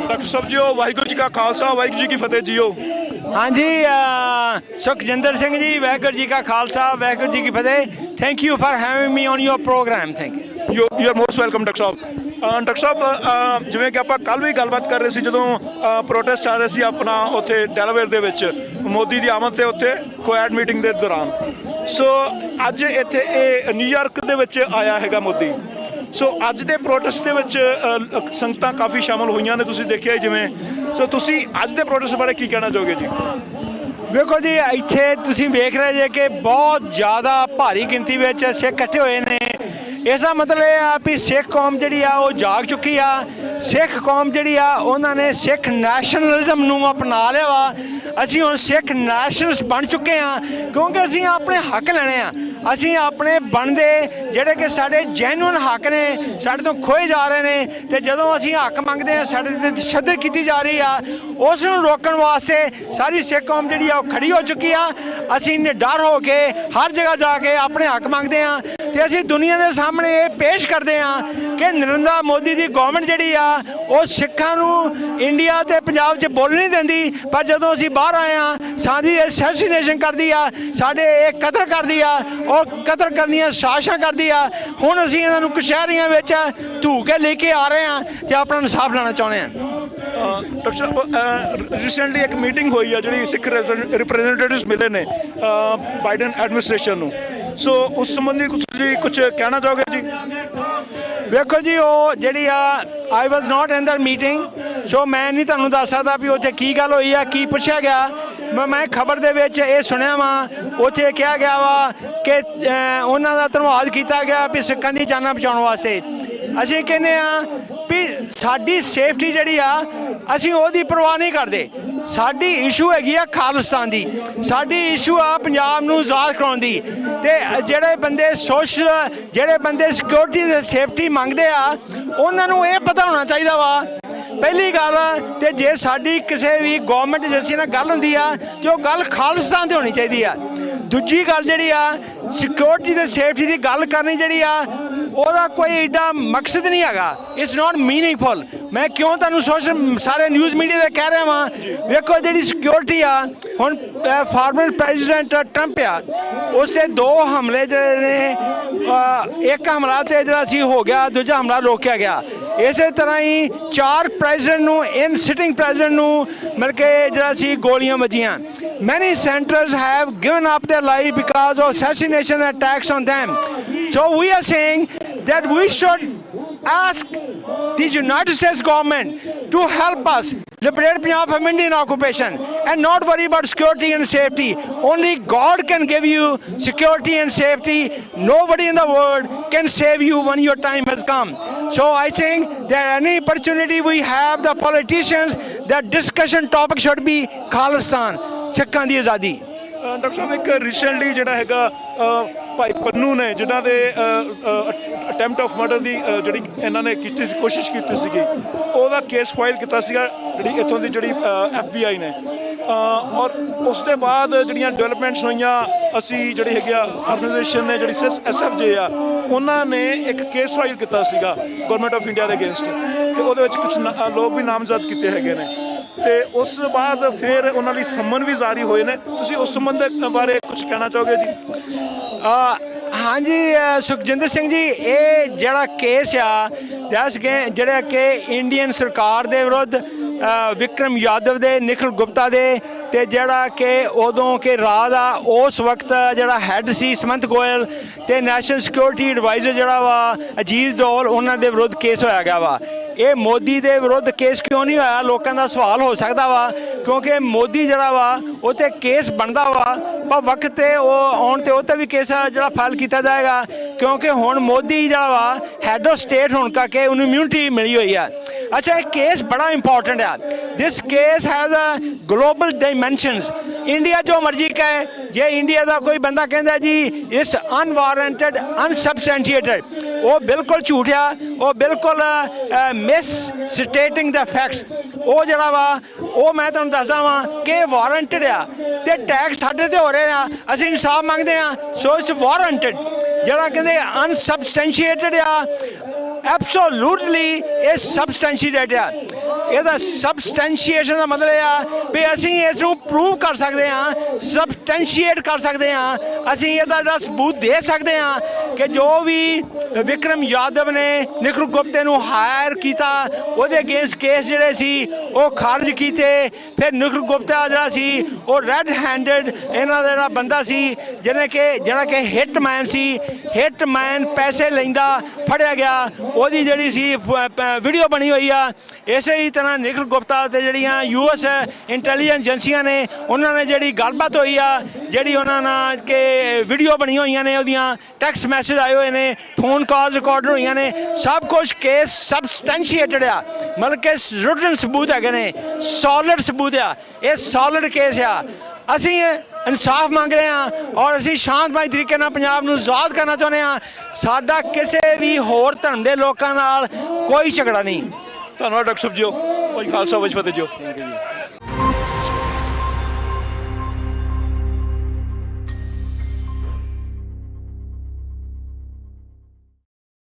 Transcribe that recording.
Doctor Sahib ji Waheguru ji ਕਾ ਖਾਲਸਾ ਵਾਹਿਗੁਰੂ ਜੀ ਕੀ ਫਤਿਹ JIO. हाँ जी सुखजिंदर सिंह जी वाहगुरू जी का खालसा वाहगुरू जी की फतेह। Thank you for having me on your program. Thank you are most welcome doctor ਸਾਹਿਬ। ਡਾਕਟਰ ਸਾਹਿਬ ਜਿਵੇਂ ਕਿ ਆਪਾਂ ਕੱਲ੍ਹ ਵੀ ਗੱਲਬਾਤ ਕਰ ਰਹੇ ਸੀ ਜਦੋਂ ਪ੍ਰੋਟੈਸਟ ਚੱਲ ਰਹੇ ਸੀ ਆਪਣਾ ਉੱਥੇ ਡੈਲਾਵੇਅਰ ਦੇ ਵਿੱਚ ਮੋਦੀ ਦੀ ਆਮਦ ਤੇ ਉੱਥੇ ਕੁਐਡ ਮੀਟਿੰਗ ਦੇ ਦੌਰਾਨ। ਸੋ ਅੱਜ ਇੱਥੇ ਇਹ ਨਿਊਯਾਰਕ ਦੇ ਵਿੱਚ ਆਇਆ ਹੈਗਾ ਮੋਦੀ। ਸੋ ਅੱਜ ਦੇ ਪ੍ਰੋਟੈਸਟ ਦੇ ਵਿੱਚ ਸੰਗਤਾਂ ਕਾਫੀ ਸ਼ਾਮਲ ਹੋਈਆਂ ਨੇ, ਤੁਸੀਂ ਦੇਖਿਆ ਜਿਵੇਂ। ਸੋ ਤੁਸੀਂ ਅੱਜ ਦੇ ਪ੍ਰੋਟੈਸਟ ਬਾਰੇ ਕੀ ਕਹਿਣਾ ਚਾਹੋਗੇ ਜੀ? ਵੇਖੋ ਜੀ ਇੱਥੇ ਤੁਸੀਂ ਵੇਖ ਰਹੇ ਜੇ ਕਿ ਬਹੁਤ ਜ਼ਿਆਦਾ ਭਾਰੀ ਗਿਣਤੀ ਵਿੱਚ ਸਿੱਖ ਇਕੱਠੇ ਹੋਏ ਨੇ। इसका मतलब ये आ भी सिख कौम जी आ जाग चुकी आ। सिख कौम जी आ ने सिख नैशनलिज्म नूं अपना लिया वा। असीं हुण सिख नैशनलिस्ट बन चुके हैं क्योंकि असीं अपने हक लेने आ। असीं अपने बनते जिहड़े कि साडे जैनुअन हक ने साडे तो खोए जा रहे हैं तो जदों असीं हक मंगते हैं साडे ते तशद्दुद की जा रही आ। उस नूं रोकण वास्ते सारी सिख कौम जी आ खड़ी हो चुकी आ। असीं निडर हो के हर जगह जाके अपने हक मंगते हैं तो असीं दुनिया के सामने ये पेश करते हैं कि नरेंद्र मोदी की गवर्नमेंट जी आ सिखां नूं इंडिया ते पंजाब च बोल नहीं देंदी, पर जदों असीं बाहर आए हैं साडी असैसिनेशन करदी आ, साडे एक कतल करदी आ और कतल करनियां साजिशां करदी आ। हुण असीं इन्हां नूं कचहरियां विच धू के लेके आ रहे हैं ते अपना इंसाफ लेना चाहुंदे हैं। डॉक्टर साहब रिसेंटली एक मीटिंग हुई है जी सिख रिप्रेजेंटेटिव्स मिले ने बाइडन एडमिनिस्ट्रेशन नूं। सो उस संबंधी कुछ कहना चाहोगे जी? वेखो जी वो जी I was not in the meeting, so मैं नहीं तुहानूं दस सकदा भी उत्थे की गल होई आ, की पुछया गया। मैं खबर दे विच ये सुनिया वा उत्थे कहा गया वा कि उन्हां दा धन्नवाद किया गया भी सिखां दी जानां बचाउण वास्ते। असीं कहने आ भी साडी सेफ्टी जिहड़ी आ असीं ओहदी परवाह नहीं करदे। साडी इशू हैगी आ खालिस्तान दी, साडी इशू आ पंजाब नूं आज़ाद कराउण दी। ते जिहड़े बंदे सोशल जिहड़े बंदे सिक्योरिटी ते सेफ्टी मंगदे आ उन्हां नूं इह पता होना चाहिदा वा पहली गल। ते जे साडी किसी भी गौरमेंट एजेंसी नाल गल हुंदी आ ते ओह गल खालिस्तान ते होनी चाहिदी आ। दूजी गल जिहड़ी आ सिक्योरिटी ते सेफ्टी की गल करनी जिहड़ी आ ਉਹਦਾ कोई एडा मकसद नहीं हैगा। It's not meaningful. मैं क्यों तुहानूं सोशल सारे न्यूज़ मीडिया ते कह रहा वां, वेखो जिहड़ी सिक्योरिटी आ हुण फॉर्मर प्रेजिडेंट ट्रंप आ उससे 2 हमले जिहड़े ने एक हमला ते जिहड़ा सी हो गया, दूजा हमला रोकिया गया। इस तरह ही 4 प्रेजिडेंट नूं इन सिटिंग प्रेजिडेंट नूं मिल के जिहड़ा सी गोलियां वजियां। Many senators have given up their life because of assassination attacks on them. So we are saying that we should ask the United States government to help us liberate Punjab from Indian occupation and not worry about security and safety. Only God can give you security and safety. Nobody in the world can save you when your time has come. So I think that any opportunity we have, the politicians, the discussion topic should be Khalistan, ਸਿੱਖਾਂ ਦੀ ਆਜ਼ਾਦੀ। Doctor ਸਾਹਿਬ ਇੱਕ recently ਜਿਹੜਾ ਹੈਗਾ ਭਾਈ ਪੰਨੂ ਨੇ ਜਿਨ੍ਹਾਂ ਦੇ attempt of murder ਦੀ ਜਿਹੜੀ ਇਹਨਾਂ ਨੇ ਕੀਤੀ ਕੋਸ਼ਿਸ਼ ਕੀਤੀ ਸੀਗੀ ਉਹਦਾ ਕੇਸ ਫਾਈਲ ਕੀਤਾ ਸੀਗਾ ਜਿਹੜੀ ਇੱਥੋਂ ਦੀ ਜਿਹੜੀ FBI ਨੇ ਔਰ ਉਸ ਦੇ ਬਾਅਦ ਜਿਹੜੀਆਂ ਡਿਵੈਲਪਮੈਂਟਸ ਹੋਈਆਂ ਅਸੀਂ ਜਿਹੜੀ ਹੈਗੀ ਆ ਆਰਗੇਨਾਈਜੇਸ਼ਨ ਨੇ ਜਿਹੜੀ SFJ ਆ ਉਹਨਾਂ ਨੇ ਇੱਕ ਕੇਸ ਫਾਈਲ ਕੀਤਾ ਸੀਗਾ ਗਵਰਨਮੈਂਟ ਆਫ ਇੰਡੀਆ ਦੇ ਅਗੇਂਸਟ ਤੇ ਉਹਦੇ ਵਿੱਚ ਕੁਝ ਲੋਕ ਵੀ ਨਾਮਜ਼ਦ ਕੀਤੇ ਹੈਗੇ ਨੇ ਤੇ ਉਸ ਬਾਅਦ ਫਿਰ ਉਹਨਾਂ ਲਈ ਸੰਮਨ ਵੀ ਜਾਰੀ ਹੋਏ ਨੇ। ਤੁਸੀਂ ਉਸ ਸੰਬੰਧ ਬਾਰੇ ਕੁਝ ਕਹਿਣਾ ਚਾਹੋਗੇ ਜੀ? हाँ जी सुखजिंदर सिंह जी ये जड़ा केस आ दस जड़ा कि इंडियन सरकार दे विरुद्ध विक्रम यादव दे निखिल गुप्ता दे ते जड़ा कि उदों के राज आ उस वक्त जड़ा हैड सी समंत गोयल ते नैशनल सिक्योरिटी एडवाइजर जड़ा वा अजीज डोल उन्हां दे विरुद्ध केस होया गया वा। ये मोदी के विरुद्ध केस क्यों नहीं होया लोगों का सवाल हो सकता वा क्योंकि मोदी जड़ा वा उत्ते केस बनता वा पर वक्त ते आउण ते उत्ते भी केस जड़ा फाइल किया जाएगा क्योंकि हुण मोदी जड़ा वा हैड ऑफ स्टेट होने करके उन्हें इम्यूनिटी मिली हुई है। अच्छा एक केस बड़ा इंपॉर्टेंट है। This case has a global dimensions. India जो मर्जी कहे जे इंडिया का कोई बंदा कहता जी इस अनवारंटेड अनसबसटेंशिएटेड वो बिल्कुल झूठा वो बिल्कुल मिस स्टेटिंग द फैक्ट्स वो जड़ा वा वो मैं तुहानूं दसदा वां कि वारंटेड आ ते टैक्स साडे ते हो रहे हैं असीं इंसाफ मंगदे आ। सो इट्स वारंटेड जड़ा कहंदे अनसबसटेंशिएटेड आ एब्सोल्यूटली ये सबसटेंशिएटेड आ। ਇਹਦਾ ਸਬਸਟੈਂਸ਼ੀਏਸ਼ਨ ਦਾ ਮਤਲਬ ਇਹ ਆ ਵੀ ਅਸੀਂ ਇਸ ਨੂੰ ਪ੍ਰੂਵ ਕਰ ਸਕਦੇ ਹਾਂ, ਸਬਸਟੈਂਸ਼ੀਏਟ ਕਰ ਸਕਦੇ ਹਾਂ, ਅਸੀਂ ਇਹਦਾ ਜਿਹੜਾ ਸਬੂਤ ਦੇ ਸਕਦੇ ਹਾਂ ਕਿ ਜੋ ਵੀ ਵਿਕਰਮ ਯਾਦਵ ਨੇ ਨਿਖਿਲ ਗੁਪਤੇ ਨੂੰ ਹਾਇਰ ਕੀਤਾ, ਉਹਦੇ ਅਗੇਂਸਟ ਕੇਸ ਜਿਹੜੇ ਸੀ ਉਹ ਖਾਰਜ ਕੀਤੇ। ਫਿਰ ਨਿਖਿਲ ਗੁਪਤਾ ਜਿਹੜਾ ਸੀ ਉਹ ਰੈੱਡ ਹੈਂਡਡ ਇਹਨਾਂ ਦਾ ਜਿਹੜਾ ਬੰਦਾ ਸੀ ਜਿਹੜਾ ਕਿ ਹਿੱਟਮੈਨ ਸੀ, ਹਿੱਟਮੈਨ ਪੈਸੇ ਲੈਂਦਾ ਫੜਿਆ ਗਿਆ, ਉਹਦੀ ਜਿਹੜੀ ਸੀ ਵੀਡੀਓ ਬਣੀ ਹੋਈ ਆ। ਇਸੇ ਹੀ ਤਰ੍ਹਾਂ ਨਿਖਿਲ ਗੁਪਤਾ ਤੇ ਜਿਹੜੀਆਂ US ਇੰਟੈਲੀਜੈਂਸ ਏਜੰਸੀਆਂ ਨੇ ਉਹਨਾਂ ਨੇ ਜਿਹੜੀ ਗੱਲਬਾਤ ਹੋਈ ਆ, ਜਿਹੜੀ ਉਹਨਾਂ ਨਾਲ ਕਿ ਵੀਡੀਓ ਬਣੀਆਂ ਹੋਈਆਂ ਨੇ, ਉਹਦੀਆਂ ਟੈਕਸਟ ਮੈਸੇਜ ਆਏ ਹੋਏ ਨੇ, ਫੋਨ ਕਾਲ ਰਿਕਾਰਡਰ ਹੋਈਆਂ ਨੇ, ਸਭ ਕੁਝ ਕੇਸ ਸਬਸਟੈਂਸ਼ੀਏਟਡ ਆ, ਮਤਲਬ ਕਿ ਰਿਟਨ ਸਬੂਤ ਹੈਗੇ ਨੇ, ਸੋਲਿਡ ਸਬੂਤ ਆ, ਇਹ ਸੋਲਿਡ ਕੇਸ ਆ। ਅਸੀਂ ਇਨਸਾਫ ਮੰਗ ਰਹੇ ਹਾਂ ਔਰ ਅਸੀਂ ਸ਼ਾਂਤਮਈ ਤਰੀਕੇ ਨਾਲ ਪੰਜਾਬ ਨੂੰ ਆਜ਼ਾਦ ਕਰਨਾ ਚਾਹੁੰਦੇ ਹਾਂ। ਸਾਡਾ ਕਿਸੇ ਵੀ ਹੋਰ ਧਰਮ ਦੇ ਲੋਕਾਂ ਨਾਲ ਕੋਈ ਝਗੜਾ ਨਹੀਂ। ਧੰਨਵਾਦ ਡਾਕਟਰ ਸਾਹਿਬ ਜੀ, ਖਾਲਸਾ ਵਾਹਿਗੁਰੂ ਜੀ।